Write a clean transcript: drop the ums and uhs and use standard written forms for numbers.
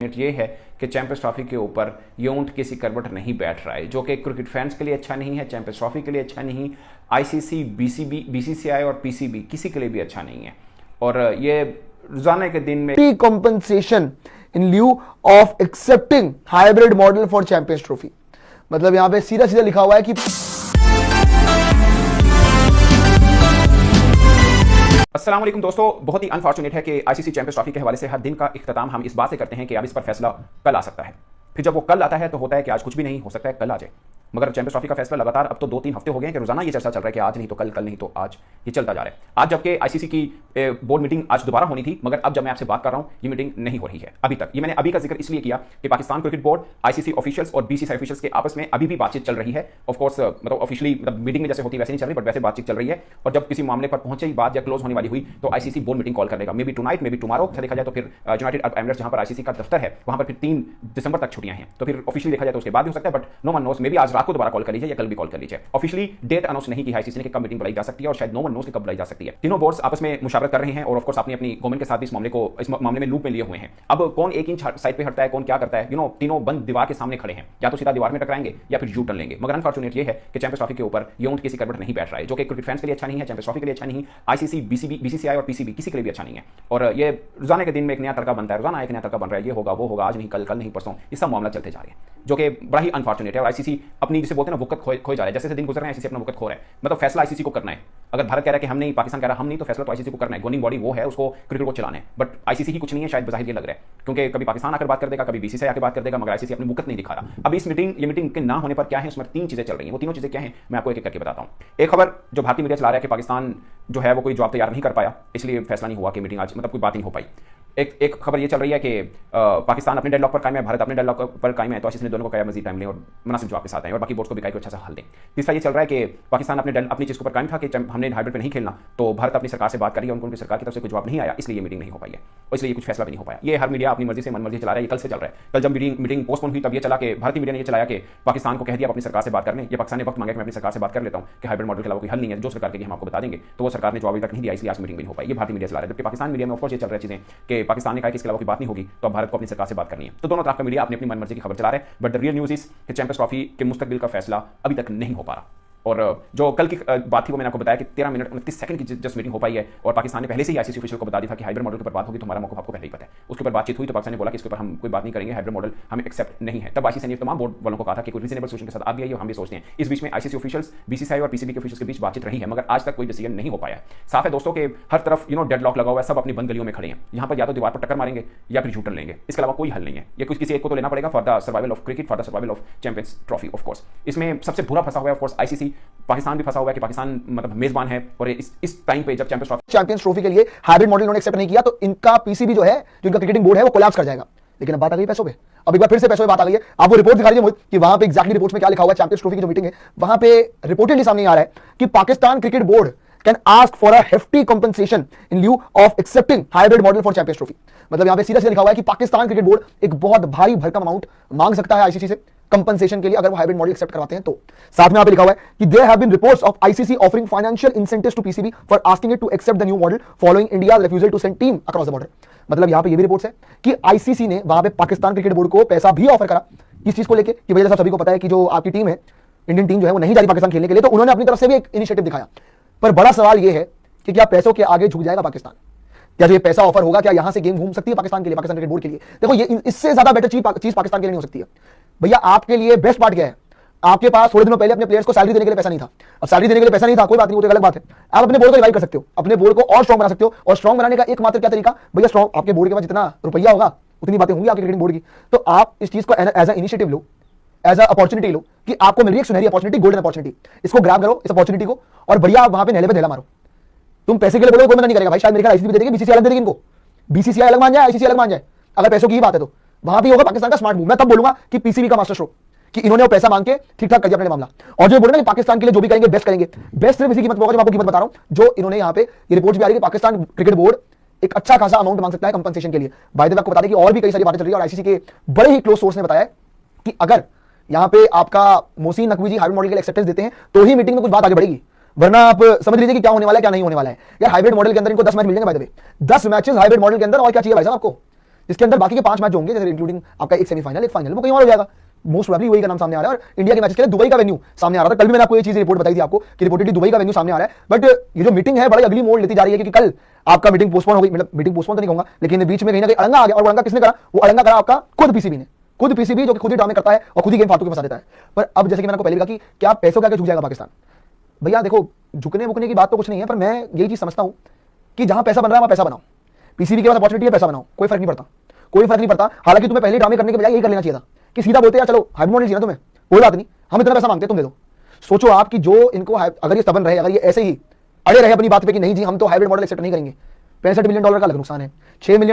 ये है कि चैंपियंस ट्रॉफी के ऊपर ये ऊंट किसी करवट नहीं बैठ रहा है, जो कि क्रिकेट फैंस के लिए अच्छा नहीं है, चैंपियंस ट्रॉफी के लिए अच्छा नहीं, आईसीसी, बीसीसीआई और पीसीबी किसी के लिए भी अच्छा नहीं है। और ये रोजाना के दिन में compensation in lieu of accepting hybrid model for Champions Trophy। मतलब यहां पे सीधा सीधा लिखा हुआ है कि अस्सलाम वालेकुम दोस्तों, बहुत ही अनफॉर्चुनेट है कि आईसीसी चैंपियंस ट्रॉफी के हवाले से हर दिन का इख्तिताम हम इस बात से करते हैं कि अब इस पर फैसला कल आ सकता है। फिर जब वो कल आता है तो होता है कि आज कुछ भी नहीं हो सकता है, कल आ जाए। मगर चैंपियंस ट्रॉफी का फैसला लगातार अब तो 2-3 हफ्ते हो गए हैं कि रोजाना ये चर्चा चल रहा है कि आज नहीं तो कल, कल नहीं तो आज, ये चलता जा रहा है। आज जबकि आईसीसी की बोर्ड मीटिंग आज दोबारा होनी थी, मगर अब जब मैं आपसे बात कर रहा हूं ये मीटिंग नहीं हो रही है अभी तक। ये मैंने अभी का जिक्र इसलिए किया कि Pakistan cricket board, ICC officials और बीसीसीआई ऑफिशियल्स के आपस में अभी भी बातचीत चल रही है। ऑफकोर्स मतलब ऑफिशियली मतलब मीटिंग में जैसे होती है वैसे नहीं चल रही, बट वैसे बातचीत चल रही है। और जब किसी मामले पर पहुंचे बात या क्लोज होने वाली हुई तो आईसीसी बोर्ड मीटिंग कॉल कर देगा, may be tonight, may be tomorrow. अच्छा देखा जाए तो फिर यूनाइटेड अरब एमिरेट्स जहां पर आईसीसी का दफ्तर है वहां पर फिर 3 दिसंबर तक छुट्टियां हैं, तो फिर ऑफिशियली देखा जाए तो उसके बाद भी हो सकता है, but no one knows. Maybe आज रात को दोबारा कॉल कर लीजिए या कल भी कॉल कर लीजिए। ऑफिशियली डेट अनाउंस नहीं की है आईसीसी ने कि कब मीटिंग बुलाई जा सकती है, और शायद नो वन नोस कि कब बुलाई जा सकती है। तीनों बोर्ड्स आपस में मुशावरत कर रहे हैं और ऑफ कोर्स अपनी अपनी गवर्नमेंट के साथ भी इस मामले में लूप में लिए हुए हैं। अब कौन एक इंच साइड पे हटता है, कौन क्या करता है, तीनों बंद दीवार के सामने खड़े हैं, या तो सीधा दीवार में टकराएंगे या फिर यू टर्न लेंगे। मगर अनफॉर्चुनेट ये है कि चैंपियंस ट्रॉफी के ऊपर ये ऊंट किसी करवट नहीं बैठ रहा है, जो कि क्रिकेट फैंस के लिए अच्छा नहीं है, चैंपियंस ट्रॉफी के लिए अच्छा नहीं, आईसीसी, बीसीसीआई और पीसीबी किसी के लिए भी अच्छा नहीं है। और ये रोजाना के दिन में एक नया तड़का बनता है, रोजाना एक नया तड़का बन रहा है, ये होगा वो होगा, आज नहीं कल, कल नहीं परसों, ये सब मामला चलते जा रहे हैं, जो कि बड़ा ही अनफॉर्चुनेट है। और आईसीसी अपनी जिसे बोलते हैं ना वक्त खोए जा रहा है, जैसे दिन गुजर रहे हैं आईसीसी अपना वक्त खो रहा है। मतलब फैसला आईसीसी को करना है। अगर भारत कह रहा है कि हम नहीं, पाकिस्तान कह रहा है हम नहीं, तो फैसला तो आईसीसी को करना है। गवर्निंग बॉडी वो है, उसको क्रिकेट को चलाना है, बट आईसीसी ही कुछ नहीं है, शायद बज़ाहिर ये लग रहा है, क्योंकि कभी पाकिस्तान आकर बात कर देगा, कभी बीसीसीआई आकर बात कर देगा, मगर आईसीसी अपनी मुकत नहीं दिखा रहा। अब इस मीटिंग के ना होने पर क्या है, उसमें 3 चीजें चल रही हैं। वो तीनों चीजें क्या हैं मैं आपको एक एक करके बताता हूं। एक खबर जो भारतीय मीडिया चला रहा है कि पाकिस्तान जो है वो कोई जवाब तैयार नहीं कर पाया, इसलिए फैसला नहीं हुआ कि मीटिंग आज मतलब कोई बात नहीं हो पाई। एक खबर ये चल रही है कि पाकिस्तान अपने डेडलॉक पर कायम है, भारत अपने डेडलॉक पर कायम है, तो आईसीसी ने दोनों को कहा मजीद टाइम लें और मुनासिब जवाब के साथ आए और बाकी बोर्ड्स को भी कहा अच्छा सा हल दें। तीसरा ये चल रहा है कि पाकिस्तान अपनी चीज़ पर कायम था कि हमने हाइब्रिड पे नहीं खेलना, तो भारत अपनी सरकार से बात करी, उनकी सरकार की तरफ से कोई जवाब नहीं आया, इसलिए ये मीटिंग नहीं हो पाई है और इसलिए कुछ फैसला भी नहीं हो पाया। ये हर मीडिया अपनी मर्जी से मन मर्जी चला रहा है, ये कल से चल रहा है। कल जब मीटिंग पोस्टपोन हुई तब ये चला कि भारतीय मीडिया ने ये चलाया कि पाकिस्तान को कह दिया अपनी सरकार से बात करने, ये पाकिस्तान ने वक्त मांगा कि मैं अपनी सरकार से बात कर लेता हूं कि हाइब्रिड मॉडल के अलावा कोई हल नहीं है, जो सरकार के हम आपको बता देंगे, तो वो सरकार ने जवाब अभी तक नहीं दिया, इसलिए आज मीटिंग भी नहीं हो पाई। ये भारतीय मीडिया चला रहा है, जबकि पाकिस्तान मीडिया में ऑफकोर्स ये चल रही है चीजें कि पाकिस्तान ने कहा कि इसके अलावा कोई बात नहीं होगी, तो अब भारत को अपनी सरकार से बात करनी है। तो दोनों तरफ का मीडिया अपनी अपनी मनमर्जी की खबर चला रहे हैं, but the real news is कि चैंपियंस ट्रॉफी के मुस्तकबिल का फैसला अभी तक नहीं हो पा रहा। और जो कल की बात थी वो मैंने आपको बताया कि 13 मिनट 29 सेकंड की जस्ट मीटिंग हो पाई है, और पाकिस्तान ने पहले से ही आईसीसी ऑफिशियल को बता दिया था कि हाइब्रिड मॉडल के ऊपर बात होगी, तो हमारा मौका आपको पहले ही पता है। उसके ऊपर बातचीत हुई तो पाकिस्तान ने बोला कि इसके ऊपर हम कोई बात नहीं करेंगे, हाइब्रिड मॉडल हमें एक्सेप्ट नहीं है। तब आईसीसी ने तमाम बोर्ड वालों को कहा था कि कोई रीजनेबल सोल्यूशन के साथ आप भी आइए, हम भी सोचते हैं। इस बीच में आईसीसी ऑफिशियल्स, बीसीसीआई और पीसीबी के ऑफिशियल्स के बीच बातचीत रही है, मगर आज तक कोई डिसीजन नहीं हो पाया है। साफ है दोस्तों के हर तरफ डेडलॉक लगा हुआ है, सब अपनी बंद गलियों में खड़े हैं। यहाँ पर या तो दीवार पर टक्कर मारेंगे या फिर झूठन लेंगे, इसके अलावा कोई हल नहीं है। ये कुछ किसी एक को तो लेना पड़ेगा for the survival of cricket, for the survival of champions trophy. Of course इसमें सबसे बुरा फंसा हुआ है ऑफ कोर्स आईसीसी, पाकिस्तान भी फंसा हुआ है कि पाकिस्तान मतलब मेजबान है, और इस टाइम पे जब चैंपियंस ट्रॉफी के लिए हाइब्रिड मॉडल इन्होंने एक्सेप्ट नहीं किया तो इनका पीसीबी जो है, जो इनका क्रिकेटिंग बोर्ड है, वो कोलैप्स कर जाएगा। लेकिन अब बात आ गई पैसों पे, अब एक बार फिर से पैसों पे बात आ गई है। आप वो रिपोर्ट दिखा दीजिए कि वहां पे एग्जैक्टली रिपोर्ट में क्या लिखा हुआ है। चैंपियंस ट्रॉफी की जो मीटिंग है वहां पे रिपोर्टेडली सामने आ रहा है कि Pakistan cricket board can ask for a hefty compensation in lieu of accepting hybrid model for champions trophy. मतलब यहां पे सीधा सीधा लिखा हुआ है कि पाकिस्तान क्रिकेट बोर्ड एक बहुत भारी भरकम अमाउंट मांग सकता है आईसीसी से कंपनसेशन के लिए, अगर वो हाइब्रिड मॉडल एक्सेप्ट करवाते हैं तो। साथ में यहां पे लिखा हुआ है कि there have been reports of ICC offering financial incentives to PCB for asking it to accept the new model following India's refusal to send team across the border. मतलब यहां पे ये भी रिपोर्ट्स है कि आईसीसी ने वहां पे पाकिस्तान क्रिकेट बोर्ड को पैसा भी ऑफर करा इस चीज को लेके कि भैया जैसा सभी को पता है कि जो आपकी टीम है, इंडियन टीम जो है वो नहीं जा रही पाकिस्तान खेलने के लिए, तो उन्होंने अपनी तरफ से भी एक इनिशिएटिव दिखाया। पर बड़ा सवाल यह है कि क्या पैसों के आगे झुक जाएगा पाकिस्तान? क्या जो ये पैसा ऑफर होगा, क्या यहां से गेम घूम सकती है पाकिस्तान के लिए, पाकिस्तान क्रिकेट बोर्ड के लिए? देखो ये इससे ज्यादा बेटर चीज पाकिस्तान के लिए नहीं हो सकती है। भैया आपके लिए बेस्ट पार्ट क्या है, आपके पास थोड़े दिनों पहले अपने प्लेयर्स को सैलरी देने के लिए पैसा नहीं था। अब सैलरी देने के लिए पैसा नहीं था, कोई बात नहीं, वो तो अलग बात है। आप अपने बोर्ड को रिवाइव कर सकते हो, अपने बोर्ड को और स्ट्रॉन्ग बना सकते हो, और स्ट्रॉन्ग बनाने का एकमात्र क्या तरीका भैया, स्ट्रॉन्ग आपके बोर्ड के पास जितना रुपया होगा उतनी बातें होंगी आपके क्रिकेटिंग बोर्ड की। तो आप इस चीज को एज अ इनिशिएटिव लो, एज अ अपॉर्चुनिटी लो कि आपको मिल रही है सुनहरी अपॉर्चुनिटी, गोल्डन अपॉर्चुनिटी, इसको ग्रैब करो इस अपॉर्चुनिटी को, और बढ़िया आप वहां पे नेले पे ढेला मारो। तुम पैसे के लिए बोलो कोई मना नहीं करेगा भाई, शायद मेरे ख्याल आईसीसी भी दे देगी, बीसीसीआई अलग दे देगी इनको, बीसीसीआई अलग मान जाए, आईसीसी अलग मान जाए, अगर पैसों की ही बात है तो वहां भी होगा पाकिस्तान का स्मार्ट मूव। मैं तब बोलूंगा कि पीसीबी का मास्टर स्ट्रोक कि इन्होंने वो पैसा मांग के ठीक ठाक कर दिया अपने मामला, और जो बोल रहे हैं कि पाकिस्तान के लिए जो भी करेंगे बेस्ट करेंगे, बेस्ट सिर्फ इसी कीमत पर होगा जो मैं आपको कीमत बता रहा हूं, जो इन्होंने यहां पे ये रिपोर्ट्स भी आ रही है कि पाकिस्तान क्रिकेट बोर्ड एक अच्छा खासा अमाउंट मांग सकता है कंपनसेशन के लिए। बाय द वे आपको बता दें कि और भी कई सारी बातें चल रही है, और आईसीसी के बड़े ही क्लोज सोर्स ने बताया कि अगर यहां पे आपका मोहसिन नकवी जी हाइब्रिड मॉडल के लिए एक्सेप्टेंस देते हैं तो ही मीटिंग में कुछ बात आगे बढ़ेगी, वरना आप समझ लीजिए कि क्या होने वाला है क्या नहीं होने वाला है। यार हाइब्रिड मॉडल के अंदर इनको 10 मैच मिल जाएंगे, by the way 10 matches hybrid model के अंदर, और क्या चाहिए भाई साहब आपको? इसके अंदर बाकी के 5 मैच होंगे, जैसे इंक्लूडिंग आपका एक सेमीफाइनल, एक फाइनल, वो कहीं और हो जाएगा। मोस्ट प्रोबेबली वही का नाम सामने आ रहा है। और इंडिया के मैचेस के लिए दुबई का वेन्यू सामने आ रहा था। कल भी मैंने आपको ये चीज रिपोर्ट बताई थी आपको कि रिपोर्टेडली दुबई का वेन्यू सामने आ रहा है। बट ये जो मीटिंग है बड़ी अगली मोड़ लेती जा रही है, क्योंकि कल आपका मीटिंग पोस्टपोन हो गई, मतलब मीटिंग पोस्टपोन तो नहीं कहूंगा, लेकिन बीच में कहीं ना कहीं अड़ंगा आ गया। और अड़ंगा किसने करा? वो अड़ंगा करा आपका खुद पीसीबी ने। खुद पीसीबी जो कि खुद ही ड्रामे करता है और खुद ही गेम फालतू के फंसा देता है। पर अब जैसे कि मैंने आपको पहले भी कहा कि क्या पैसों का झुक जाएगा पाकिस्तान? भैया देखो, झुकने मुकने की बात तो कुछ नहीं है, पर मैं यही चीज समझता हूं कि जहां पैसा बन रहा है वहां पैसा बनाओ। पीसीबी के पास अपॉर्चुनिटी है, पैसा बनाओ, कोई फर्क नहीं पड़ता, कोई फर्क नहीं पड़ता। हालांकि तुम्हें पहले ड्रामे करने के बजाय यही कर लेना चाहिए था कि सीधा बोलते यार चलो हाइब्रिड मॉडल चाहिए ना तुम्हें, कोई बात नहीं, हम इतना पैसा मांगते हैं, तुम दे दो। सोचो आप कि जो इनको अगर ये stubborn रहे, अगर ये ऐसे ही अड़े रहे अपनी बात पे कि नहीं जी हम तो हाइब्रिड मॉडल एक्सेप्ट नहीं करेंगे, $65 मिलियन का अलग नुकसान है, $6 मिलियन